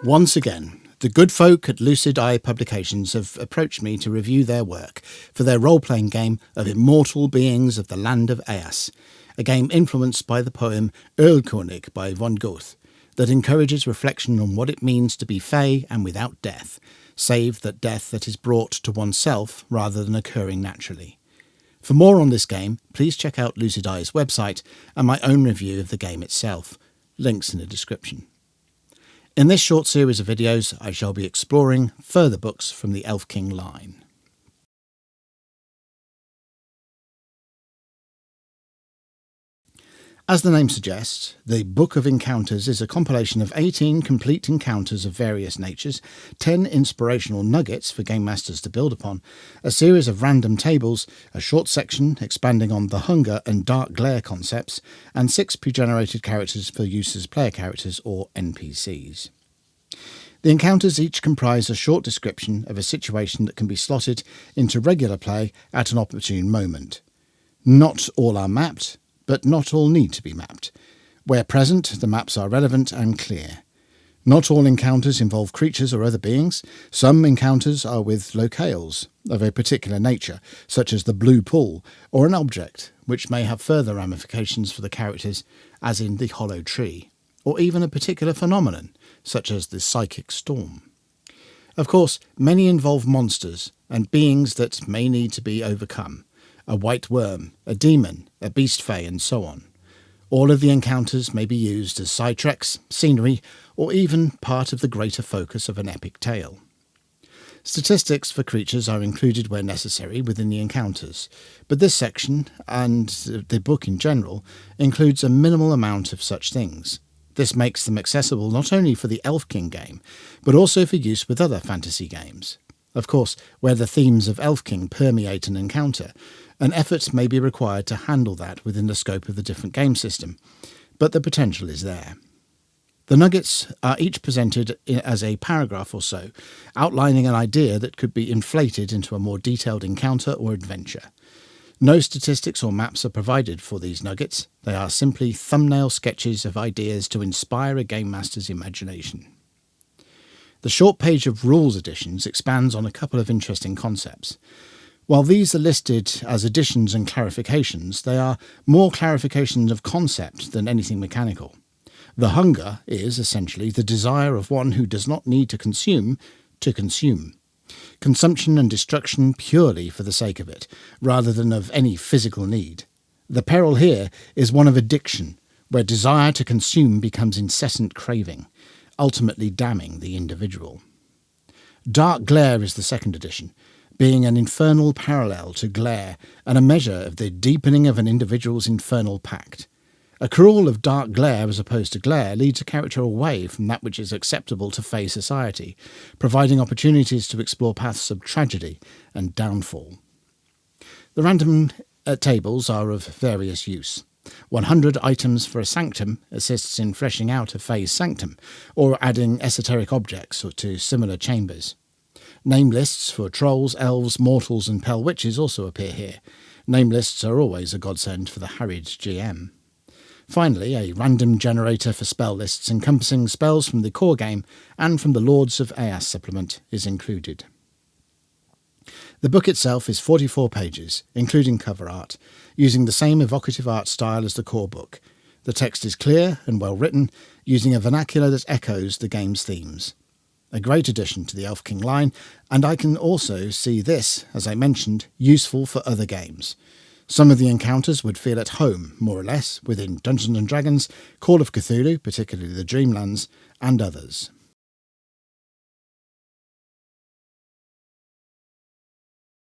Once again, the good folk at Lucid Eye Publications have approached me to review their work for their role-playing game of Immortal Beings of the Land of Eas, a game influenced by the poem Erlkönig by von Goethe, that encourages reflection on what it means to be fey and without death, save that death that is brought to oneself rather than occurring naturally. For more on this game, please check out Lucid Eye's website and my own review of the game itself. Links in the description. In this short series of videos, I shall be exploring further books from the Elfking line. As the name suggests, the Book of Encounters is a compilation of 18 complete encounters of various natures, 10 inspirational nuggets for game masters to build upon, a series of random tables, a short section expanding on the hunger and dark glare concepts, and 6 pre-generated characters for use as player characters or NPCs. The encounters each comprise a short description of a situation that can be slotted into regular play at an opportune moment. Not all are mapped, but not all need to be mapped. Where present, the maps are relevant and clear. Not all encounters involve creatures or other beings. Some encounters are with locales of a particular nature, such as the blue pool, or an object, which may have further ramifications for the characters, as in the hollow tree, or even a particular phenomenon, such as the psychic storm. Of course, many involve monsters and beings that may need to be overcome. A white worm, a demon, a beast fey, and so on. All of the encounters may be used as side treks, scenery, or even part of the greater focus of an epic tale. Statistics for creatures are included where necessary within the encounters, but this section, and the book in general, includes a minimal amount of such things. This makes them accessible not only for the Elfking game, but also for use with other fantasy games. Of course, where the themes of Elfking permeate an encounter, an effort may be required to handle that within the scope of the different game system, but the potential is there. The nuggets are each presented as a paragraph or so, outlining an idea that could be inflated into a more detailed encounter or adventure. No statistics or maps are provided for these nuggets. They are simply thumbnail sketches of ideas to inspire a game master's imagination. The short page of rules additions expands on a couple of interesting concepts. While these are listed as additions and clarifications, they are more clarifications of concept than anything mechanical. The hunger is, essentially, the desire of one who does not need to consume. Consumption and destruction purely for the sake of it, rather than of any physical need. The peril here is one of addiction, where desire to consume becomes incessant craving, ultimately damning the individual. Dark glare is the second addition, being an infernal parallel to glare and a measure of the deepening of an individual's infernal pact. Accrual of dark glare as opposed to glare leads a character away from that which is acceptable to fey society, providing opportunities to explore paths of tragedy and downfall. The random tables are of various use. 100 items for a sanctum assists in fleshing out a fey's sanctum, or adding esoteric objects to similar chambers. Name lists for trolls, elves, mortals and pale witches also appear here. Name lists are always a godsend for the harried GM. Finally, a random generator for spell lists encompassing spells from the core game and from the Lords of Eas supplement is included. The book itself is 44 pages, including cover art, using the same evocative art style as the core book. The text is clear and well written, using a vernacular that echoes the game's themes. A great addition to the Elfking line, and I can also see this, as I mentioned, useful for other games. Some of the encounters would feel at home, more or less, within Dungeons & Dragons, Call of Cthulhu, particularly the Dreamlands, and others.